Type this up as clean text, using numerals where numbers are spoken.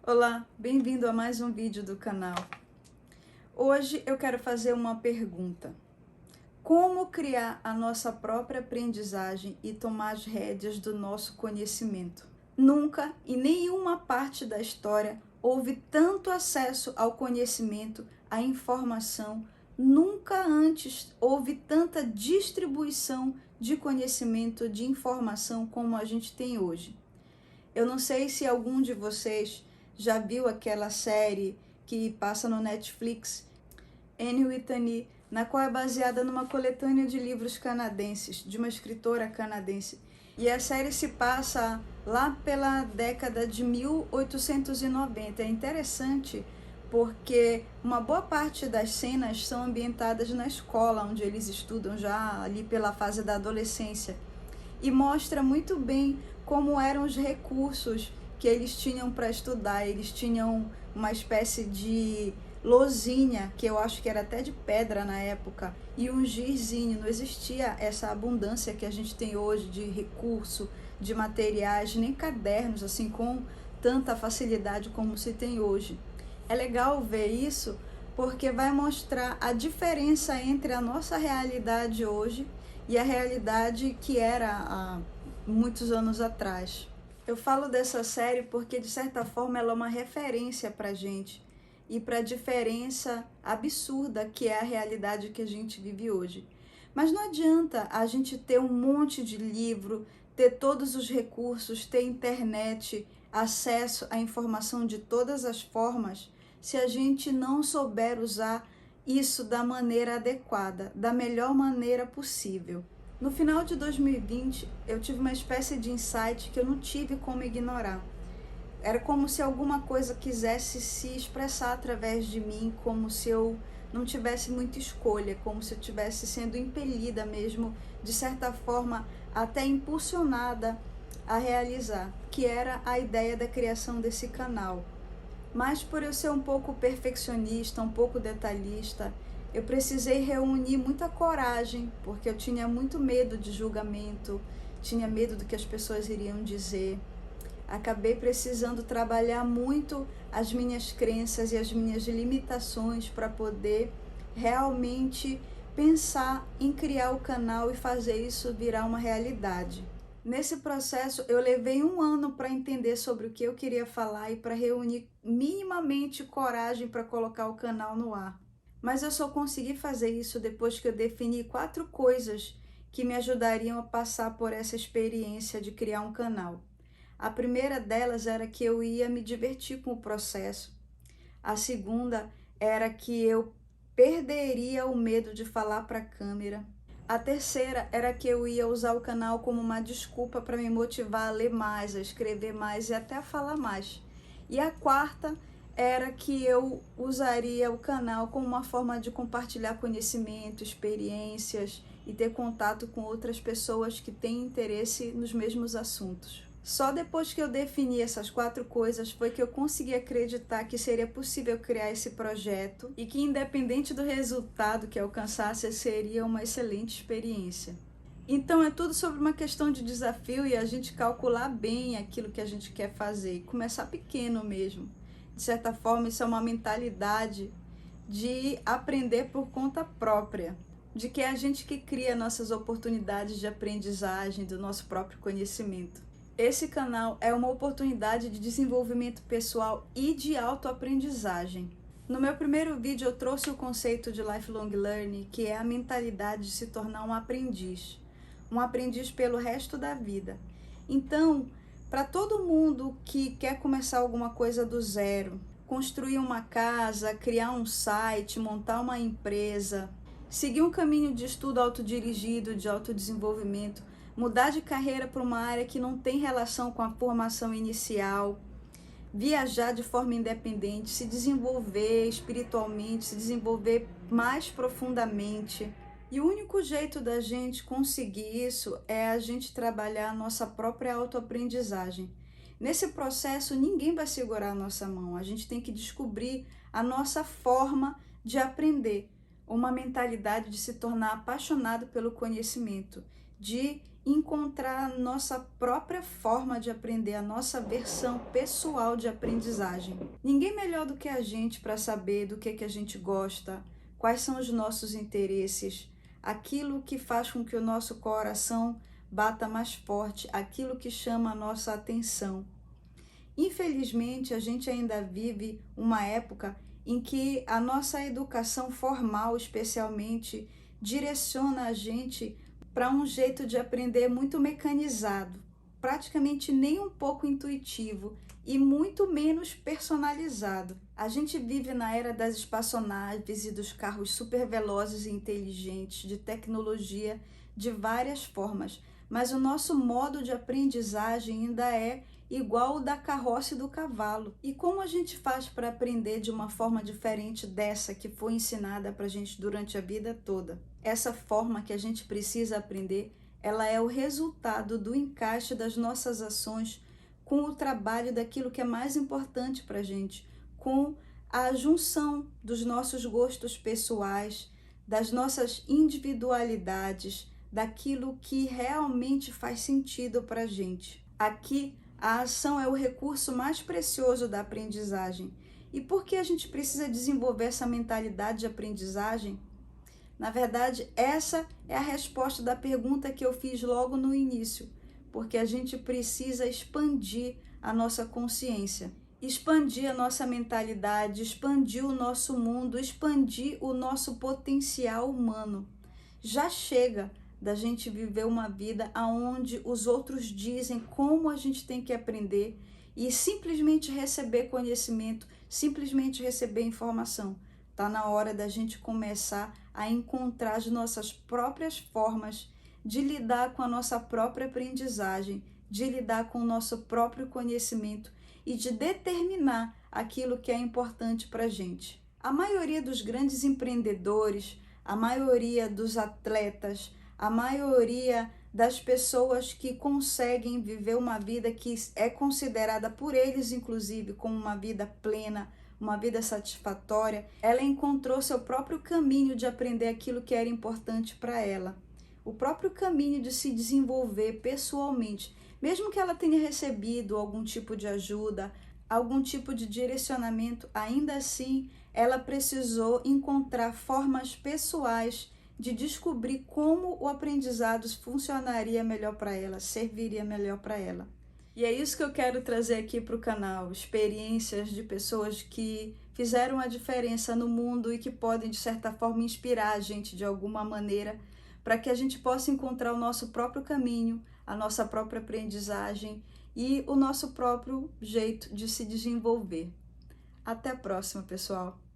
Olá, bem-vindo a mais um vídeo do canal. Hoje eu quero fazer uma pergunta. Como criar a nossa própria aprendizagem e tomar as rédeas do nosso conhecimento? Nunca, em nenhuma parte da história, houve tanto acesso ao conhecimento, à informação, nunca antes houve tanta distribuição de conhecimento, de informação como a gente tem hoje. Eu não sei se algum de vocês já viu aquela série que passa no Netflix, Anne with Annie, na qual é baseada numa coletânea de livros canadenses, de uma escritora canadense. E a série se passa lá pela década de 1890. É interessante porque uma boa parte das cenas são ambientadas na escola, onde eles estudam já ali pela fase da adolescência. E mostra muito bem como eram os recursos que eles tinham para estudar. Eles tinham uma espécie de lousinha, que eu acho que era até de pedra na época, e um gizinho. Não existia essa abundância que a gente tem hoje de recurso, de materiais, nem cadernos assim com tanta facilidade como se tem hoje. É legal ver isso porque vai mostrar a diferença entre a nossa realidade hoje e a realidade que era há muitos anos atrás. Eu falo dessa série porque, de certa forma, ela é uma referência para gente e para a diferença absurda que é a realidade que a gente vive hoje. Mas não adianta a gente ter um monte de livro, ter todos os recursos, ter internet, acesso à informação de todas as formas, se a gente não souber usar isso da maneira adequada, da melhor maneira possível. No final de 2020, eu tive uma espécie de insight que eu não tive como ignorar. Era como se alguma coisa quisesse se expressar através de mim, como se eu não tivesse muita escolha, como se eu estivesse sendo impelida mesmo, de certa forma, até impulsionada a realizar, que era a ideia da criação desse canal. Mas por eu ser um pouco perfeccionista, um pouco detalhista, eu precisei reunir muita coragem, porque eu tinha muito medo de julgamento, tinha medo do que as pessoas iriam dizer. Acabei precisando trabalhar muito as minhas crenças e as minhas limitações para poder realmente pensar em criar o canal e fazer isso virar uma realidade. Nesse processo, eu levei um ano para entender sobre o que eu queria falar e para reunir minimamente coragem para colocar o canal no ar. Mas eu só consegui fazer isso depois que eu defini 4 coisas que me ajudariam a passar por essa experiência de criar um canal. A primeira delas era que eu ia me divertir com o processo. A segunda era que eu perderia o medo de falar para a câmera. A terceira era que eu ia usar o canal como uma desculpa para me motivar a ler mais, a escrever mais e até a falar mais. E a quarta era que eu usaria o canal como uma forma de compartilhar conhecimento, experiências e ter contato com outras pessoas que têm interesse nos mesmos assuntos. Só depois que eu defini essas 4 coisas foi que eu consegui acreditar que seria possível criar esse projeto e que, independente do resultado que alcançasse, seria uma excelente experiência. Então é tudo sobre uma questão de desafio e a gente calcular bem aquilo que a gente quer fazer e começar pequeno mesmo. De certa forma, isso é uma mentalidade de aprender por conta própria, de que é a gente que cria nossas oportunidades de aprendizagem, do nosso próprio conhecimento. Esse canal é uma oportunidade de desenvolvimento pessoal e de autoaprendizagem. No meu primeiro vídeo eu trouxe o conceito de lifelong learning, que é a mentalidade de se tornar um aprendiz pelo resto da vida. Então, para todo mundo que quer começar alguma coisa do zero, construir uma casa, criar um site, montar uma empresa, seguir um caminho de estudo autodirigido, de autodesenvolvimento, mudar de carreira para uma área que não tem relação com a formação inicial, viajar de forma independente, se desenvolver espiritualmente, se desenvolver mais profundamente. E o único jeito da gente conseguir isso é a gente trabalhar a nossa própria autoaprendizagem. Nesse processo, ninguém vai segurar a nossa mão, a gente tem que descobrir a nossa forma de aprender, uma mentalidade de se tornar apaixonado pelo conhecimento, de encontrar a nossa própria forma de aprender, a nossa versão pessoal de aprendizagem. Ninguém melhor do que a gente para saber do que a gente gosta, quais são os nossos interesses, aquilo que faz com que o nosso coração bata mais forte, aquilo que chama a nossa atenção. Infelizmente, a gente ainda vive uma época em que a nossa educação formal, especialmente, direciona a gente para um jeito de aprender muito mecanizado, praticamente nem um pouco intuitivo e muito menos personalizado. A gente vive na era das espaçonaves e dos carros supervelozes e inteligentes, de tecnologia de várias formas, mas o nosso modo de aprendizagem ainda é igual o da carroça e do cavalo. E como a gente faz para aprender de uma forma diferente dessa que foi ensinada para a gente durante a vida toda? Essa forma que a gente precisa aprender, ela é o resultado do encaixe das nossas ações com o trabalho daquilo que é mais importante para a gente, com a junção dos nossos gostos pessoais, das nossas individualidades, daquilo que realmente faz sentido para a gente. Aqui, a ação é o recurso mais precioso da aprendizagem. E por que a gente precisa desenvolver essa mentalidade de aprendizagem? Na verdade, essa é a resposta da pergunta que eu fiz logo no início, porque a gente precisa expandir a nossa consciência, expandir a nossa mentalidade, expandir o nosso mundo, expandir o nosso potencial humano. Já chega da gente viver uma vida onde os outros dizem como a gente tem que aprender e simplesmente receber conhecimento, simplesmente receber informação. Está na hora da gente começar a encontrar as nossas próprias formas de lidar com a nossa própria aprendizagem, de lidar com o nosso próprio conhecimento e de determinar aquilo que é importante para a gente. A maioria dos grandes empreendedores, a maioria dos atletas, a maioria das pessoas que conseguem viver uma vida que é considerada por eles, inclusive, como uma vida plena, uma vida satisfatória, ela encontrou seu próprio caminho de aprender aquilo que era importante para ela. O próprio caminho de se desenvolver pessoalmente. Mesmo que ela tenha recebido algum tipo de ajuda, algum tipo de direcionamento, ainda assim, ela precisou encontrar formas pessoais de descobrir como o aprendizado funcionaria melhor para ela, serviria melhor para ela. E é isso que eu quero trazer aqui para o canal, experiências de pessoas que fizeram a diferença no mundo e que podem, de certa forma, inspirar a gente de alguma maneira, para que a gente possa encontrar o nosso próprio caminho, a nossa própria aprendizagem e o nosso próprio jeito de se desenvolver. Até a próxima, pessoal!